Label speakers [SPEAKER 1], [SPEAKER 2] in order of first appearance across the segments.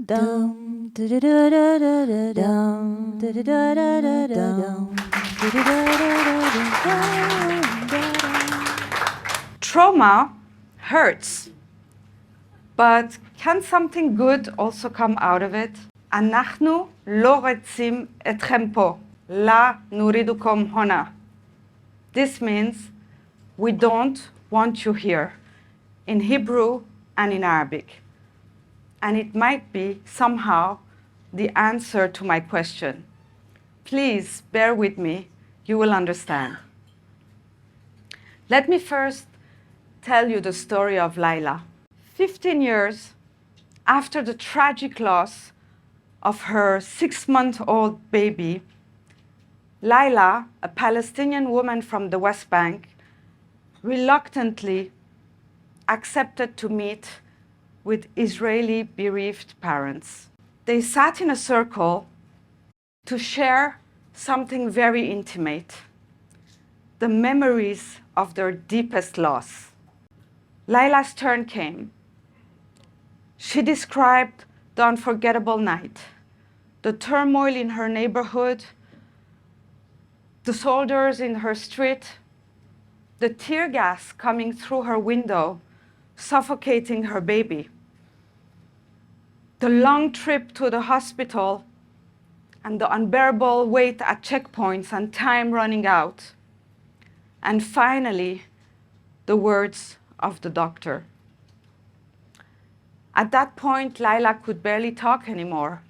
[SPEAKER 1] dum da da da da da da dum da da da da da da dum da da da da da.
[SPEAKER 2] Trauma hurts, but can something good also come out of it? אנחנו לא רוצים אתכם פה, לה נורידוכם הונה. This means we don't want you here, in Hebrew and in Arabic. And it might be somehow the answer to my question. Please bear with me, you will understand. Let me first tell you the story of Lila. 15 years after the tragic loss of her 6-month-old baby, Lila, a Palestinian woman from the West Bank, reluctantly accepted to meet with Israeli bereaved parents. They sat in a circle to share something very intimate, the memories of their deepest loss. Lila's turn came. She described the unforgettable night, the turmoil in her neighborhood, the soldiers in her street, the tear gas coming through her window, suffocating her baby, the long trip to the hospital, and the unbearable wait at checkpoints and time running out, and finally, the words of the doctor. At that point, Lila could barely talk anymore.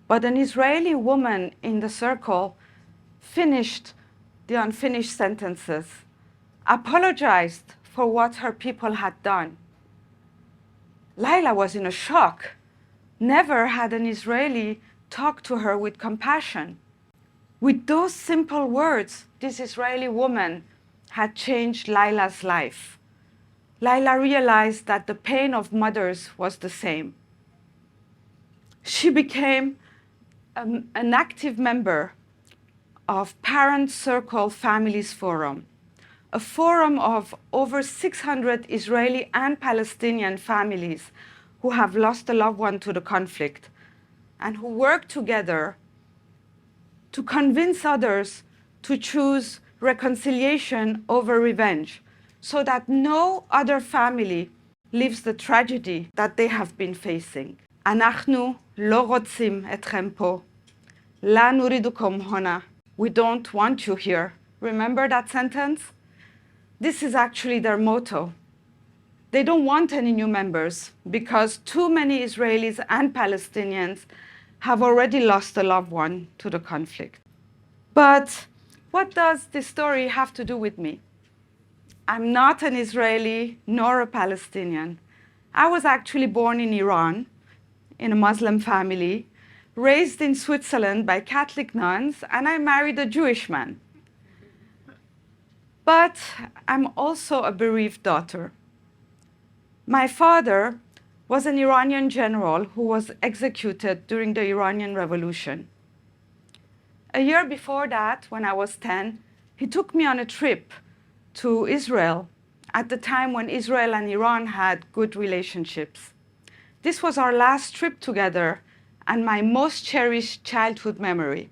[SPEAKER 2] But an Israeli woman in the circle finished the unfinished sentences, apologized for what her people had done. Lila was in a shock. Never had an Israeli talked to her with compassion. With those simple words, this Israeli woman had changed Lila's life. Lila realized that the pain of mothers was the same. She became an active member of Parent Circle Families Forum, a forum of over 600 Israeli and Palestinian families who have lost a loved one to the conflict and who work together to convince others to choose reconciliation over revenge, so that no other family lives the tragedy that they have been facing. אנחנו לא רוצים אתכם פה. לה נורידוכם הונה. We don't want you here. Remember that sentence? This is actually their motto. They don't want any new members because too many Israelis and Palestinians have already lost a loved one to the conflict. But what does this story have to do with me? I'm not an Israeli nor a Palestinian. I was actually born in Iran, in a Muslim family, raised in Switzerland by Catholic nuns, and I married a Jewish man. But I'm also a bereaved daughter. My father was an Iranian general who was executed during the Iranian Revolution. A year before that, when I was 10, he took me on a trip to Israel at the time when Israel and Iran had good relationships. This was our last trip together and my most cherished childhood memory.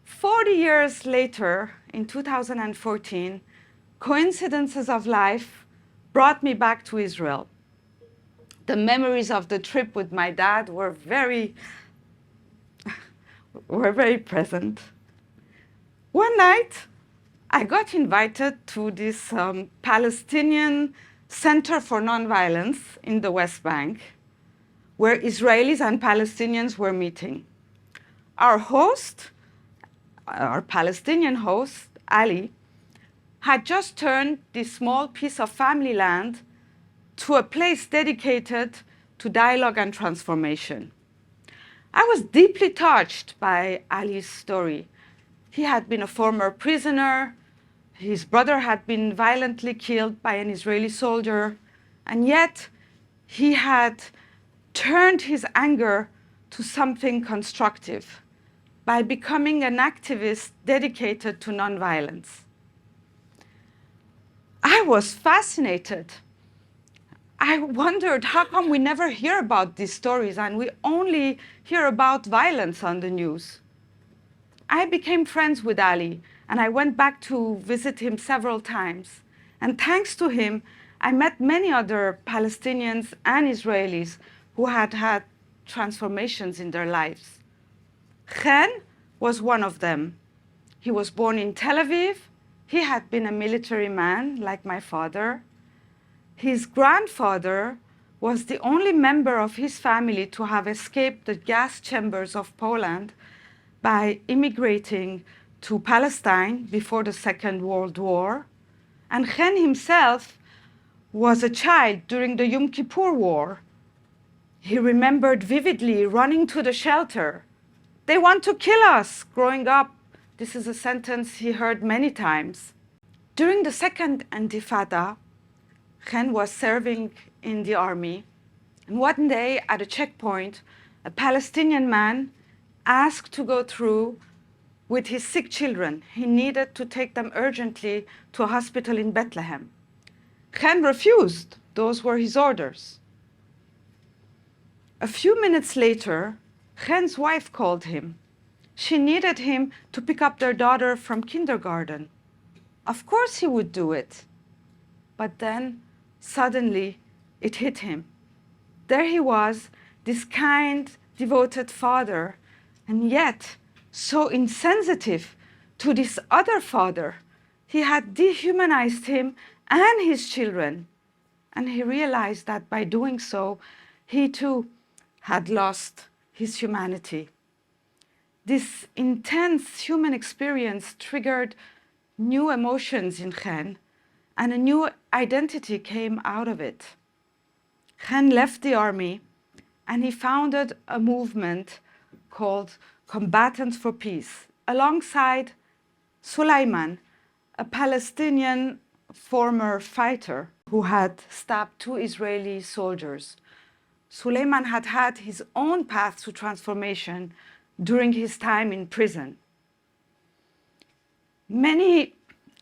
[SPEAKER 2] 40 years later, in 2014, coincidences of life brought me back to Israel. The memories of the trip with my dad were very present. One night, I got invited to this Palestinian Center for Nonviolence in the West Bank, where Israelis and Palestinians were meeting. Our Palestinian host, Ali, had just turned this small piece of family land to a place dedicated to dialogue and transformation. I was deeply touched by Ali's story. He had been a former prisoner. His brother had been violently killed by an Israeli soldier, and yet he had turned his anger to something constructive by becoming an activist dedicated to nonviolence. I was fascinated. I I wondered, how come we never hear about these stories and we only hear about violence on the news? I became friends with Ali, and I went back to visit him several times. And thanks to him, I met many other Palestinians and Israelis who had had transformations in their lives. Chen was one of them. He was born in Tel Aviv. He had been a military man, like my father. His grandfather was the only member of his family to have escaped the gas chambers of Poland by immigrating to Palestine before the Second World War. And Chen himself was a child during the Yom Kippur War. He remembered vividly running to the shelter. "They want to kill us," growing up. This is a sentence he heard many times. During the Second Intifada, Chen was serving in the army. And one day at a checkpoint, a Palestinian man asked to go through with his sick children. He needed to take them urgently to a hospital in Bethlehem. Chen refused. Those were his orders. A few minutes later, Chen's wife called him. She needed him to pick up their daughter from kindergarten. Of course he would do it. But then, suddenly, it hit him. There he was, this kind, devoted father, and yet so insensitive to this other father. He had dehumanized him and his children. And he realized that by doing so, he too had lost his humanity. This intense human experience triggered new emotions in Chen, and a new identity came out of it. Chen left the army, and he founded a movement called Combatants for Peace, alongside Sulaiman, a Palestinian former fighter who had stabbed 2 Israeli soldiers. Sulaiman had had his own path to transformation during his time in prison. Many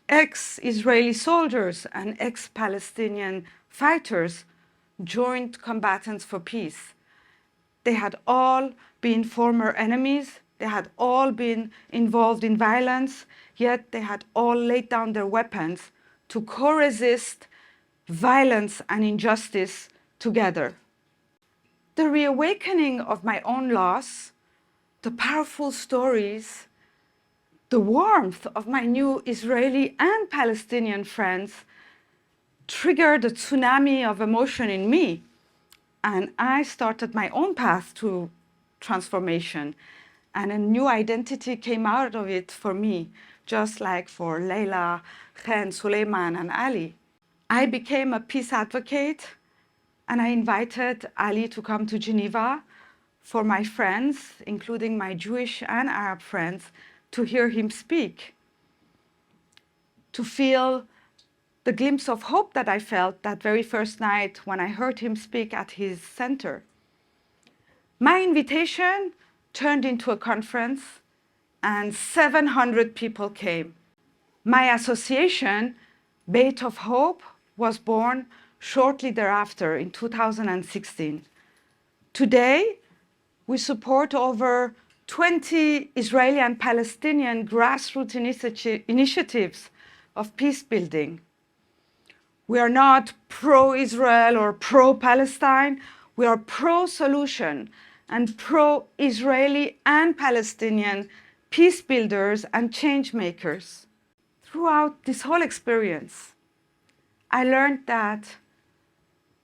[SPEAKER 2] ex-Israeli soldiers and ex-Palestinian fighters joined Combatants for Peace. They had all been former enemies. They had all been involved in violence, yet they had all laid down their weapons to co-resist violence and injustice together. The reawakening of my own loss, the powerful stories, the warmth of my new Israeli and Palestinian friends triggered a tsunami of emotion in me. And I started my own path to transformation. And a new identity came out of it for me, just like for Lila, Chen, Suleiman, and Ali. I became a peace advocate, and I invited Ali to come to Geneva for my friends, including my Jewish and Arab friends, to hear him speak, to feel the glimpse of hope that I felt that very first night when I heard him speak at his center. My invitation turned into a conference, and 700 people came. My association, Beit of Hope, was born shortly thereafter in 2016. Today, we support over 20 Israeli and Palestinian grassroots initiatives of peace building. We are not pro-Israel or pro-Palestine. We are pro-solution and pro-Israeli and Palestinian peace builders and change makers. Throughout this whole experience, I learned that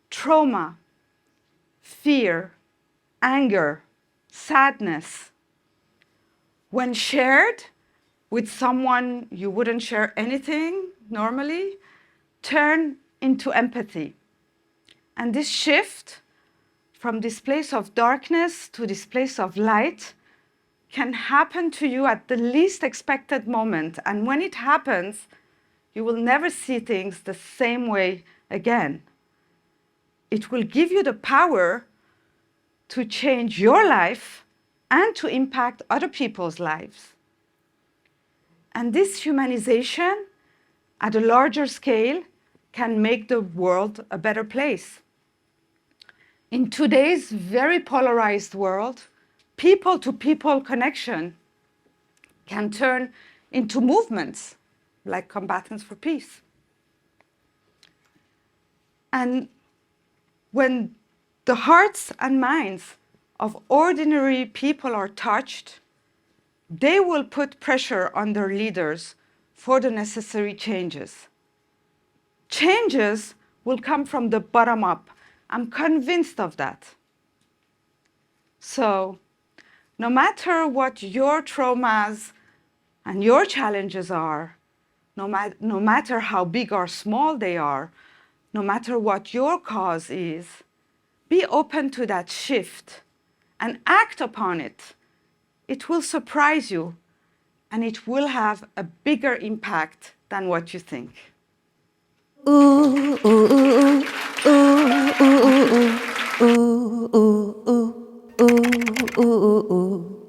[SPEAKER 2] trauma, fear, anger, sadness, when shared with someone you wouldn't share anything normally, turn into empathy. And this shift from this place of darkness to this place of light can happen to you at the least expected moment. And when it happens, you will never see things the same way again. It will give you the power to change your life and to impact other people's lives. And this humanization at a larger scale can make the world a better place. In today's very polarized world, people-to-people connection can turn into movements like Combatants for Peace. And when the hearts and minds of ordinary people are touched, they will put pressure on their leaders for the necessary changes. Changes will come from the bottom up. I'm convinced of that. So, no matter what your traumas and your challenges are, no matter how big or small they are, no matter what your cause is, be open to that shift and act upon it. It will surprise you, and it will have a bigger impact than what you think.
[SPEAKER 1] Ooh, ooh, ooh, ooh, ooh, ooh, ooh, ooh, ooh, ooh, ooh, ooh, ooh.